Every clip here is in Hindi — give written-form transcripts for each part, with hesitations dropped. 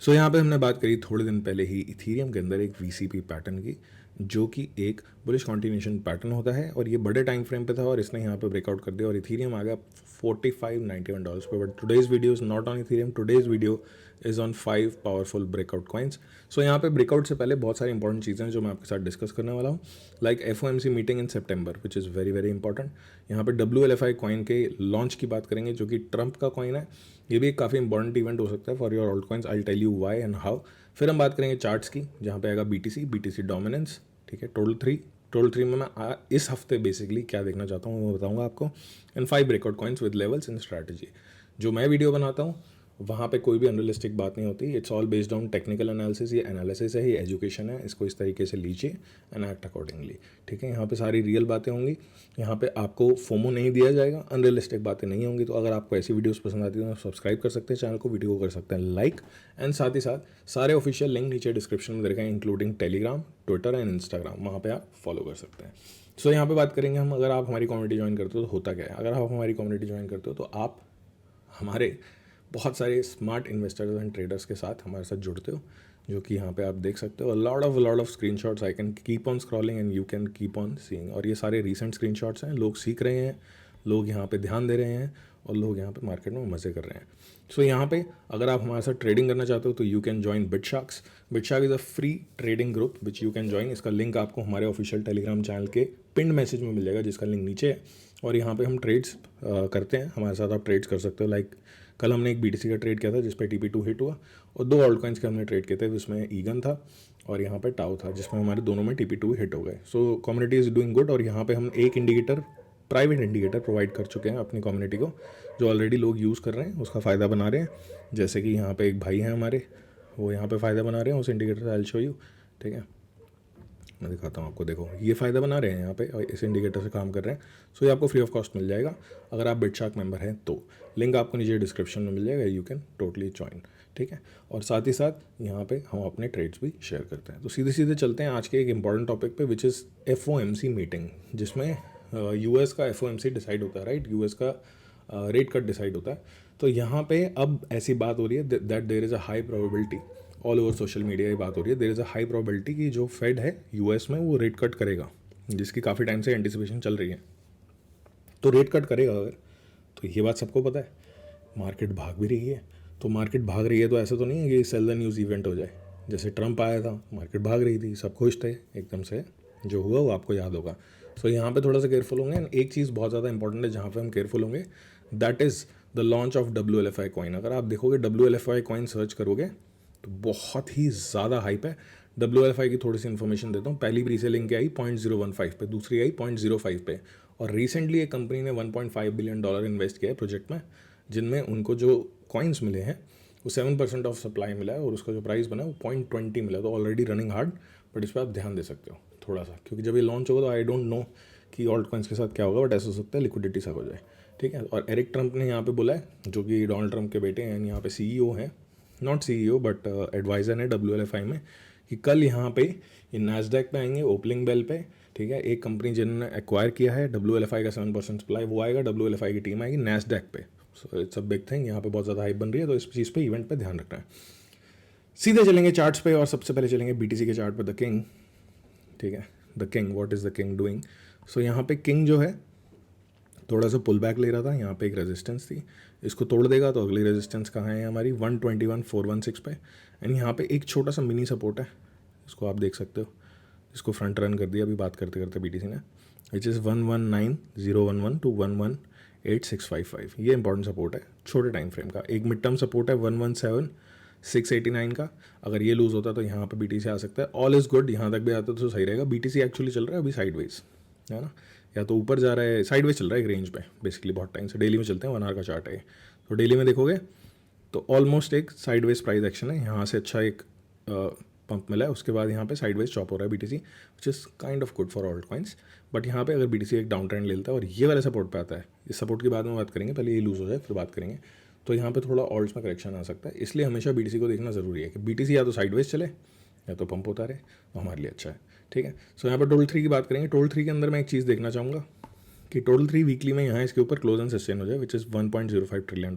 सो यहाँ पे हमने बात करी थोड़े दिन पहले ही इथीरियम के अंदर एक वीसीपी पैटर्न की, जो कि एक बुलिश कॉन्टिन्यूशन पैटर्न होता है और ये बड़े टाइम फ्रेम पे था और इसने यहाँ पे ब्रेकआउट कर दिया और इथीरियम आ गया $45.91 पे। But today's video is not on Ethereum, today's video is on 5 powerful breakout coins. So यहाँ पे ब्रेकआउट से पहले बहुत सारी इंपॉर्टेंट चीज़ें हैं जो मैं आपके साथ डिस्कस करने वाला हूँ, like FOMC meeting in September which is very very important. यहाँ पे WLFI कॉइन के लॉन्च की बात करेंगे जो कि ट्रंप का कॉइन है। ये भी एक काफ़ी इंपॉर्टेंट इवेंट हो सकता है for your alt coins. I tell you why and how. फिर हम बात करेंगे चार्ट्स की, जहाँ पे आएगा BTC डोमिनेंस, ठीक है, टोटल थ्री में मैं इस हफ्ते बेसिकली क्या देखना चाहता हूँ वो बताऊंगा आपको, and 5 breakout coins with levels and strategy. जो मैं वीडियो बनाता हूँ वहाँ पे कोई भी अनरियलिस्टिक बात नहीं होती, it's all based on technical analysis. ये एनालिसिस है, ये एजुकेशन है, इसको इस तरीके से लीजिए एंड एक्ट अकॉर्डिंगली, ठीक है। यहाँ पे सारी रियल बातें होंगी, यहाँ पे आपको फोमो नहीं दिया जाएगा, अनरियलिस्टिक बातें नहीं होंगी। तो अगर आपको ऐसी वीडियोस पसंद आती है तो सब्सक्राइब कर सकते हैं चैनल को, वीडियो को कर सकते हैं लाइक, एंड साथ ही साथ सारे ऑफिशियल लिंक नीचे डिस्क्रिप्शन में दे रखे हैं, including Telegram, Twitter and Instagram, वहाँ पर आप फॉलो कर सकते हैं। सो यहाँ पे बात करेंगे हम, अगर आप हमारी कम्युनिटी ज्वाइन करते हो तो होता क्या है। अगर आप हमारी कम्युनिटी ज्वाइन करते हो तो आप हमारे बहुत सारे स्मार्ट इन्वेस्टर्स एंड ट्रेडर्स के साथ हमारे साथ जुड़ते हो, जो कि यहाँ पे आप देख सकते हो। Lot of screenshots, I can keep on scrolling and you can keep on seeing. और ये सारे रीसेंट स्क्रीनशॉट्स हैं, लोग सीख रहे हैं, लोग यहाँ पे ध्यान दे रहे हैं और लोग यहाँ पे मार्केट में मज़े कर रहे हैं। सो यहाँ पे अगर आप हमारे साथ ट्रेडिंग करना चाहते हो तो you can join BitSharks. BitShark is a free trading group which you can join. इसका लिंक आपको हमारे ऑफिशियल टेलीग्राम चैनल के पिन मैसेज में मिल जाएगा, जिसका लिंक नीचे है। और यहाँ पे हम ट्रेड्स करते हैं, हमारे साथ आप ट्रेड्स कर सकते हो। लाइक कल हमने एक BTC का ट्रेड किया था जिस पे TP2 हिट हुआ, और 2 ऑल्ट कॉइन्स के हमने ट्रेड किए थे, जिसमें ईगन था और यहाँ पे टाउ था, जिसमें हमारे दोनों में TP2 हिट हो गए। सो कम्युनिटी इज़ डूइंग गुड। और यहाँ पे हम एक इंडिकेटर, प्राइवेट इंडिकेटर प्रोवाइड कर चुके हैं अपनी कम्युनिटी को, जो ऑलरेडी लोग यूज़ कर रहे हैं, उसका फ़ायदा बना रहे हैं। जैसे कि यहाँ पे एक भाई हैं हमारे, वो यहाँ पे फ़ायदा बना रहे हैं उस इंडिकेटर से, आई विल शो यू, ठीक है, मैं दिखाता हूँ आपको। देखो ये फ़ायदा बना रहे हैं यहाँ पे और इस इंडिकेटर से काम कर रहे हैं। सो ये आपको फ्री ऑफ कॉस्ट मिल जाएगा अगर आप बिटशार्क मेंबर हैं तो। लिंक आपको नीचे डिस्क्रिप्शन में मिल जाएगा, यू कैन टोटली ज्वाइन, ठीक है। और साथ ही साथ यहाँ पे हम अपने ट्रेड्स भी शेयर करते हैं। तो सीधे सीधे चलते हैं आज के एक इंपॉर्टेंट टॉपिक पे, विच इज़ FOMC मीटिंग, जिसमें US का FOMC डिसाइड होता है, राइट। US का रेट कट डिसाइड होता है। तो यहाँ पे अब ऐसी बात हो रही है that there is a high probability, all over social media ये बात हो रही है, there is a high probability कि जो फेड है US में वो रेट कट करेगा, जिसकी काफ़ी टाइम से एंटिसिपेशन चल रही है। तो रेट कट करेगा अगर, तो ये बात सबको पता है, मार्केट भाग भी रही है। तो मार्केट भाग रही है तो ऐसा तो नहीं है कि सेल द न्यूज़ इवेंट हो जाए। जैसे ट्रंप आया था, मार्केट भाग रही थी, सब खुश थे, एकदम से जो हुआ वो आपको याद होगा। सो यहाँ पे थोड़ा सा केयरफुल होंगे। एंड एक चीज़ बहुत ज़्यादा इंपॉर्टेंट है जहाँ पे हम केयरफुल होंगे, that is the launch of WLFI coin. अगर आप देखोगे WLFI कॉइन सर्च करोगे तो बहुत ही ज़्यादा हाइप है। WLFI की थोड़ी सी इन्फॉर्मेशन देता हूँ। पहली प्री सेलिंग की आई 0.015 पे, दूसरी आई 0.05 पे, और रिसेंटली एक कंपनी ने $1.5 बिलियन इन्वेस्ट किया है प्रोजेक्ट में, जिनमें उनको जो कॉइन्स मिले हैं वो 7% ऑफ सप्लाई मिला है और उसका जो प्राइस बना है वो 0.20 मिला है। तो ऑलरेडी रनिंग हार्ड, बट इस पर आप ध्यान दे सकते हो थोड़ा सा, क्योंकि जब ये लॉन्च होगा तो आई डोंट नो कि ऑल्ट कॉइन्स के साथ क्या होगा, बट ऐसा हो सकता है लिक्विडिटी सब हो जाए, ठीक है। और एरिक ट्रंप ने यहाँ पे बोला है, जो कि डोनाल्ड ट्रंप के बेटे हैं, यहाँ पे CEO हैं, नॉट CEO बट एडवाइज़र हैं WLFI में, कि कल यहाँ पे ये नैस्डैक पे आएंगे ओपनिंग बेल पे, ठीक है। एक कंपनी जिन्होंने एक्वायर किया है WLFI का 7% सप्लाई, वो आएगा, WLFI की टीम आएगी नैस्डैक पे। So it's a big thing, यहाँ पे बहुत ज़्यादा हाइप बन रही है, तो इस चीज़ पे इवेंट पे ध्यान रखना है। सीधे चलेंगे चार्ट्स पे और सबसे पहले चलेंगे BTC के चार्ट पे, द किंग, ठीक है। The king, what is the king doing. So यहाँ पे किंग जो है थोड़ा सा पुल बैक ले रहा था, यहाँ पे एक रेजिस्टेंस थी, इसको तोड़ देगा तो अगली रेजिस्टेंस कहाँ है हमारी 121,416 पे। एंड यहाँ पे एक छोटा सा मिनी सपोर्ट है, इसको आप देख सकते हो, इसको फ्रंट रन कर दिया अभी बात करते करते BTC ने, विच इज़ 119,011 टू 118,655। ये इंपॉर्टेंट सपोर्ट है छोटे टाइम फ्रेम का। एक मिड टर्म सपोर्ट है 117,689 का, अगर ये लूज़ होता तो यहाँ पे BTC आ सकता है। ऑल इज़ गुड, यहाँ तक भी आता तो सही रहेगा। BTC एक्चुअली चल रहा है अभी साइडवेज, है ना, या तो ऊपर जा रहा है, साइडवेज चल रहा है एक रेंज पे बेसिकली बहुत टाइम से। डेली में चलते हैं, 1 आवर का चार्ट है, तो डेली में देखोगे तो ऑलमोस्ट एक साइडवेज प्राइस एक्शन है। यहाँ से अच्छा एक पंप मिला है, उसके बाद यहाँ पे साइडवेज चॉप हो रहा है BTC, which is kind of good for alt coins. But यहाँ पे अगर BTC एक डाउन ट्रेंड ले लेता है और ये वाले सपोर्ट पे आता है, इस सपोर्ट की बाद में बात करेंगे, पहले ये लूज़ हो जाए फिर बात करेंगे, तो यहाँ पे थोड़ा ऑल्ट्स में करेक्शन आ सकता है। इसलिए हमेशा BTC को देखना ज़रूरी है कि BTC या तो साइडवेज चले या तो पंप होता रहे, तो हमारे लिए अच्छा है, ठीक है। सो यहाँ पर टोटल 3 की बात करेंगे। टोटल 3 के अंदर मैं एक चीज़ देखना चाहूँगा कि टोटल 3 वीकली में यहाँ इसके ऊपर क्लोज एंड सस्टेन हो जाए, विच इज़ $1.05 ट्रिलियन।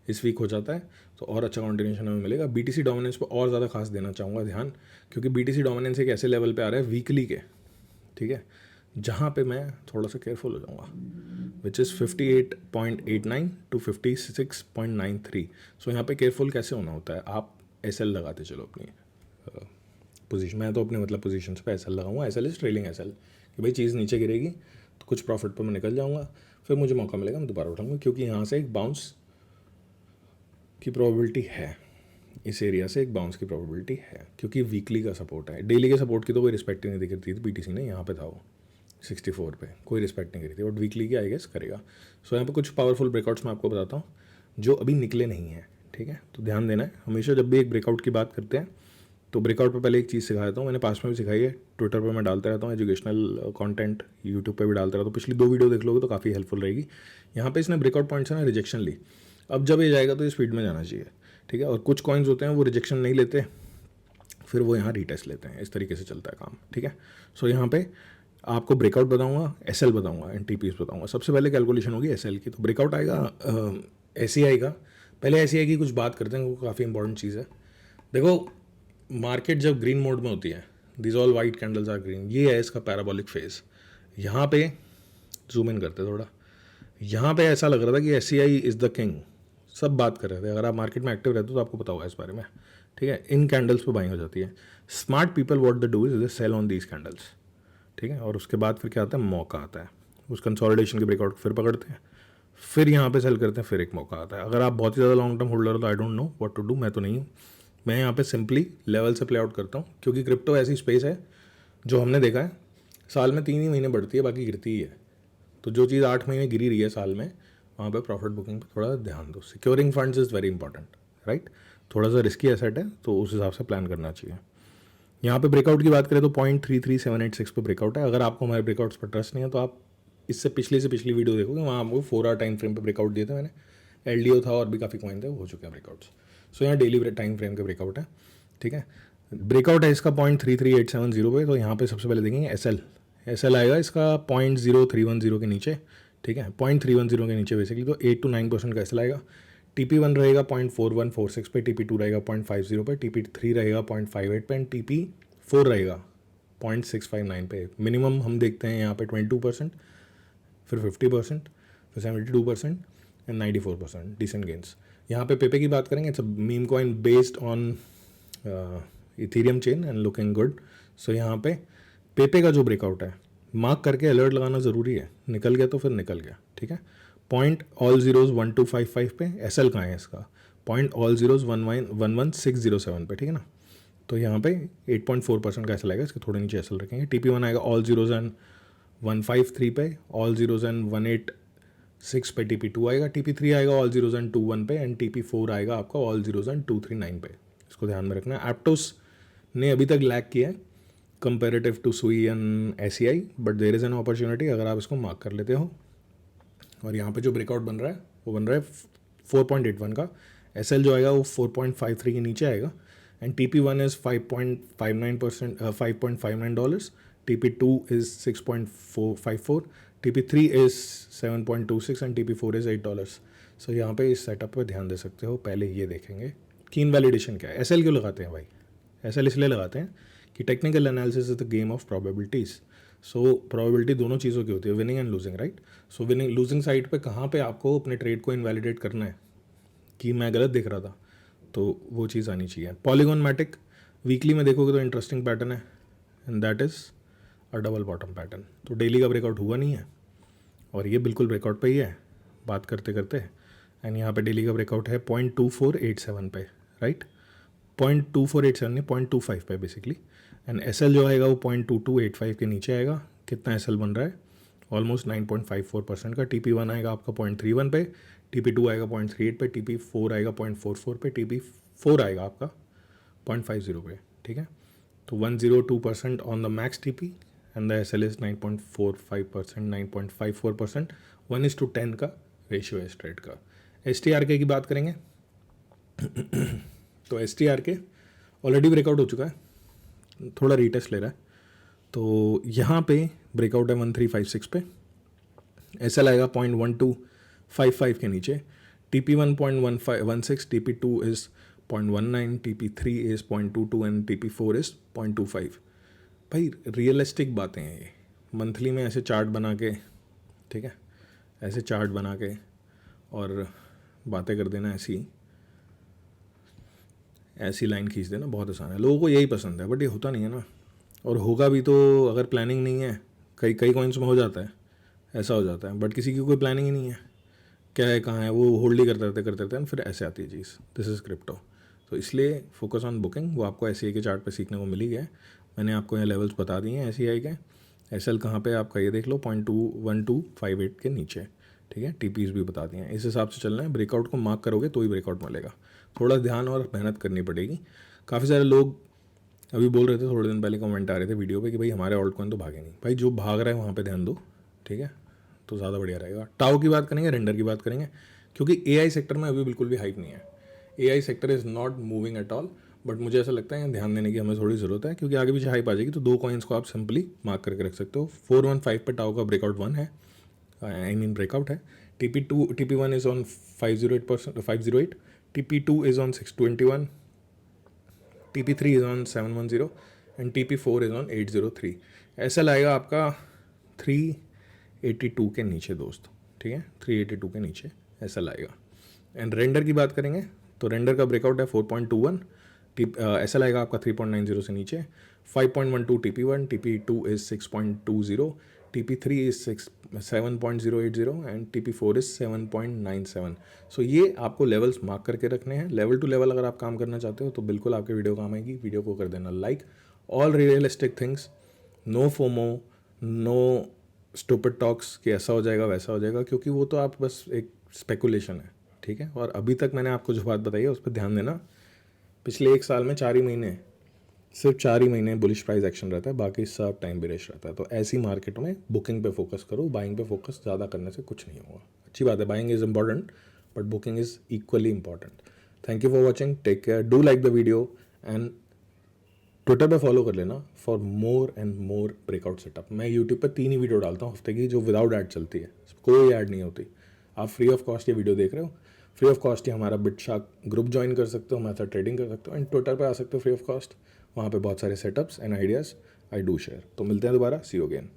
इस वीक हो जाता है तो और अच्छा कंटिन्यूशन हमें मिलेगा। BTC डोमिनेंस पर और ज़्यादा खास देना चाहूँगा ध्यान, क्योंकि BTC डोमिनेंस एक ऐसे लेवल पे आ रहा है वीकली के, ठीक है, जहाँ पे मैं थोड़ा सा केयरफुल हो जाऊँगा, विच इज़ 58.89 टू 56.93। सो यहाँ पे केयरफुल कैसे होना होता है, आप SL लगाते चलो अपनी पोजीशन, मैं तो अपने मतलब पोजीशन पे SL लगाऊंगा। SL इज ट्रेलिंग SL, कि भाई चीज़ नीचे गिरेगी तो कुछ प्रॉफिट पर मैं निकल जाऊँगा, फिर मुझे मौका मिलेगा मैं दोबारा उठाऊँगा, क्योंकि यहाँ से एक बाउंस की प्रोबेबिलिटी है, इस एरिया से एक बाउंस की प्रोबेबिलिटी है, क्योंकि वीकली का सपोर्ट है। डेली के सपोर्ट की तो कोई रिस्पेक्ट ही नहीं दिखती थी BTC ने, यहाँ पे था वो 64 पे, कोई रिस्पेक्ट नहीं करी थी, बट वीकली की आई गेस करेगा। सो यहाँ पे कुछ पावरफुल ब्रेकआउट्स मैं आपको बताता हूँ जो अभी निकले नहीं हैं, ठीक है, तो ध्यान देना है हमेशा जब भी एक ब्रेकआउट की बात करते हैं तो ब्रेकआउट पे पहले एक चीज़ सिखा देता हूँ, मैंने पास में भी सिखाई है, ट्विटर पे मैं डालता रहता हूँ, एजुकेशनल कंटेंट यूट्यूब पे भी डालता रहता हूँ, पिछली 2 वीडियो देख लोगे तो काफ़ी हेल्पफुल रहेगी। यहाँ पे इसने ब्रेकआउट पॉइंट से ना रिजेक्शन ली, अब जब ये जाएगा तो ये स्पीड में जाना चाहिए, ठीक है, और कुछ कॉइन्स होते हैं वो रिजेक्शन नहीं लेते, फिर वो यहाँ रीटेस्ट लेते हैं, इस तरीके से चलता है काम, ठीक है। सो यहाँ पे आपको ब्रेकआउट बताऊंगा, SL बताऊंगा एंड TPs बताऊंगा। सबसे पहले कैलकुलेशन होगी SL की, तो ब्रेकआउट आएगा SCI का। पहले SCI की कुछ बात करते हैं, वो काफ़ी इंपॉर्टेंट चीज़ है। देखो मार्केट जब ग्रीन मोड में होती है, this all white candles are green, ये है इसका पैराबोलिक फेज। यहाँ पे जूम इन करते थोड़ा, यहाँ पे ऐसा लग रहा था कि SCI इज़ द किंग, सब बात कर रहे थे। अगर आप मार्केट में एक्टिव रहते हो तो आपको पता होगा इस बारे में, ठीक है। इन कैंडल्स पे बाइंग हो जाती है। Smart people what they do is they sell on these candles, ठीक है, और उसके बाद फिर क्या आता है, मौका आता है, उस कंसोलिडेशन के ब्रेकआउट फिर पकड़ते हैं, फिर यहाँ पे सेल करते हैं, फिर एक मौका आता है। अगर आप बहुत ही ज़्यादा लॉन्ग टर्म होल्डर हो तो I don't know what to do, मैं तो नहीं हूँ, मैं यहाँ पे सिंपली लेवल से प्ले आउट करता हूँ, क्योंकि क्रिप्टो ऐसी स्पेस है जो हमने देखा है साल में 3 ही महीने बढ़ती है, बाकी गिरती ही है। तो जो चीज़ 8 महीने गिरी रही है साल में, वहाँ पे प्रॉफिट बुकिंग पे थोड़ा ध्यान दो। Securing funds is very important, right, थोड़ा सा रिस्की एसेट है तो उस हिसाब से प्लान करना चाहिए। यहाँ पे ब्रेकआउट की बात करें तो 0.33786 पे ब्रेकआउट है। अगर आपको हमारे ब्रेकआउट्स पर ट्रस्ट नहीं है तो आप इससे पिछली वीडियो देखोगे, वहाँ आपको 4 आवर टाइम फ्रेम पे ब्रेकआउट दिए थे मैंने, LDO था और भी काफ़ी कॉइन थे, वो हो चुके हैं ब्रेकआउट्स। सो यहाँ डेली टाइम फ्रेम के ब्रेकआउट है, ठीक है। ब्रेकआउट है इसका 0.33870 पे, तो यहाँ पे सबसे पहले देखेंगे SL आएगा इसका 0.0310 के नीचे, ठीक है, 0.310 के नीचे बेसिकली, तो 8 to 9% का SL आएगा। TP1 रहेगा 0.4146 पे, TP2 रहेगा 0.50 पे, TP3 रहेगा 0.58 पे एंड TP4 रहेगा 0.659 पे। मिनिमम हम देखते हैं यहाँ पे 22%, फिर 50%, फिर 72% एंड 94%, डिसेंट गेंस। यहाँ पे पेपे की बात करेंगे, it's a meme coin based on Ethereum chain and looking good. So यहाँ पे पेपे का जो ब्रेकआउट है मार्क करके अलर्ट लगाना ज़रूरी है, निकल गया तो फिर निकल गया, ठीक है। पॉइंट ऑल जीरोज 1255 पे, SL कहाँ है इसका, पॉइंट ऑल जीरोज 11607 पे, ठीक है ना। तो यहाँ पे 8.4% का SL आएगा, इसके थोड़े नीचे SL रखेंगे। TP1 आएगा ऑल जीरोज एंड 153 पे, ऑल जीरोज एंड 186 पे TP2 आएगा, TP3 आएगा ऑल जीरोज एंड 21 पे एंड TP4 आएगा आपका ऑल जीरोज एंड 239 पे। इसको ध्यान में रखना है। एप्टोस ने अभी तक लैग किया है comparative to Sui and SCI, but there is an opportunity अगर आप इसको मार्क कर लेते हो। और यहाँ पे जो ब्रेकआउट बन रहा है वो बन रहा है 4.81 का। SL जो आएगा वो 4.53 के नीचे आएगा and TP1 is 5.59%, $5.59, TP2 is 6.454, TP3 is 7.26 and TP4 is $8। सो यहाँ पे इस सेटअप पे ध्यान दे सकते हो। पहले ये देखेंगे कि इनवैलिडेशन क्या है। SL क्यों लगाते हैं भाई, SL इसलिए लगाते हैं कि technical analysis is the game of probabilities. So probability दोनों चीज़ों की होती है, winning and losing, right. So winning losing side पे कहाँ पे आपको अपने ट्रेड को इनवैलिडेट करना है कि मैं गलत दिख रहा था, तो वो चीज़ आनी चाहिए। पॉलीगॉन मैटिक वीकली में देखोगे तो इंटरेस्टिंग पैटर्न है and that is a double bottom pattern. तो डेली का ब्रेकआउट हुआ नहीं है और ये बिल्कुल ब्रेकआउट पे ही है बात करते करते, एंड यहाँ पे डेली का ब्रेकआउट है 0.2487 पे, राइट, 0.2487 नहीं 0.25 पे बेसिकली। एंड SL जो आएगा वो 0.2285 के नीचे आएगा। कितना SL बन रहा है, ऑलमोस्ट 9.54% का। TP1 आएगा आपका 0.31 पे, TP2 आएगा 0.38 पे, TP4 आएगा 0.44 पे, TP4 आएगा आपका 0.50 पे, ठीक है। तो 102% on the max TP and the SL is 9.45%, 9.54%, 1:10 का रेशियो है इस ट्रेड का। STRK की बात करेंगे तो STRK ऑलरेडी ब्रेकआउट हो चुका है, थोड़ा रीटेस्ट ले रहा है। तो यहाँ पे ब्रेकआउट है 1356 पे, SL आएगा 0.1255 के नीचे, TP1.16, TP2 is 0.19, TP3 is 0.22 and TP4 is 0.25। भाई रियलिस्टिक बातें हैं ये। मंथली में ऐसे चार्ट बना के, ठीक है, ऐसे चार्ट बना के और बातें कर देना, ऐसी लाइन खींच देना बहुत आसान है। लोगों को यही पसंद है, बट ये होता नहीं है ना। और होगा भी तो अगर प्लानिंग नहीं है, कई कई कॉइन्स में हो जाता है, ऐसा हो जाता है, बट किसी की कोई प्लानिंग ही नहीं है, क्या है कहाँ है, वो होल्ड ही करते रहते हैं, फिर ऐसे आती है चीज़। This is crypto. तो इसलिए फोकस ऑन बुकिंग। वो आपको SCI के चार्ट पे सीखने को मिल ही गया। मैंने आपको यहाँ लेवल्स बता दिए हैं SCI के। SL कहाँ पे आपका ये देख लो 0.21258 के नीचे, ठीक है। TPs भी बता दिए हैं। इस हिसाब से चलना है। ब्रेकआउट को मार्क करोगे तो ही ब्रेकआउट मिलेगा। थोड़ा ध्यान और मेहनत करनी पड़ेगी। काफ़ी सारे लोग अभी बोल रहे थे, थोड़े दिन पहले कमेंट आ रहे थे वीडियो पे कि भाई हमारे ऑल्ट कॉइन तो भागे नहीं। भाई जो भाग रहा है वहाँ पे ध्यान दो, ठीक है, तो ज़्यादा बढ़िया रहेगा। टाओ की बात करेंगे, रेंडर की बात करेंगे, क्योंकि AI सेक्टर में अभी बिल्कुल भी हाइप नहीं है। AI sector is not moving at all, but मुझे ऐसा लगता है ध्यान देने की हमें थोड़ी ज़रूरत है, क्योंकि आगे पीछे हाइप आ जाएगी। तो 2 कॉइन्स को आप सिंपली मार्क करके रख सकते हो। 415 पे टाओ का ब्रेकआउट 1 है, ब्रेकआउट है। TP1 is on 508, TP2 is on 621, TP3 is on 710 and TP4 is on 803। SL आएगा आपका 382 के नीचे दोस्त, ठीक है, 382 के नीचे SL आएगा। एंड रेंडर की बात करेंगे तो रेंडर का ब्रेकआउट है 4.21, SL आएगा आपका 3.90 से नीचे। 5.12 TP1, TP2 is 6.20, TP3 is 7.080 and TP4 is 7.97। सो ये आपको लेवल्स मार्क करके रखने हैं। लेवल टू लेवल अगर आप काम करना चाहते हो तो बिल्कुल आपके वीडियो काम आएगी। वीडियो को कर देना like. All realistic things, no FOMO, no stupid talks कि ऐसा हो जाएगा वैसा हो जाएगा, क्योंकि वो तो आप बस एक स्पेकुलेशन है, ठीक है। और अभी तक मैंने आपको जो बात बताई है उस पर ध्यान देना। पिछले 1 साल में 4 ही महीने, सिर्फ 4 ही महीने बुलिश प्राइस एक्शन रहता है, बाकी सब टाइम बेरिश रहता है। तो ऐसी मार्केट में बुकिंग पे फोकस करो, बाइंग पे फोकस ज़्यादा करने से कुछ नहीं होगा। अच्छी बात है, buying is important but booking is equally important. Thank you for watching, take care, do like the video and Twitter पे फॉलो कर लेना for more and more breakout setup. मैं यूट्यूब पे 3 ही वीडियो डालता हूँ हफ्ते की, जो विदाउट ऐड चलती है, कोई ऐड नहीं होती। आप फ्री ऑफ कॉस्ट ये वीडियो देख रहे हो, फ्री ऑफ कॉस्ट ही हमारा बिटशार्क ग्रुप ज्वाइन कर सकते हो, हमारे साथ ट्रेडिंग कर सकते हो एंड ट्विटर पे आ सकते हो फ्री ऑफ कॉस्ट। वहाँ पे बहुत सारे setups and ideas I do share. तो मिलते हैं दोबारा, सी यू अगेन।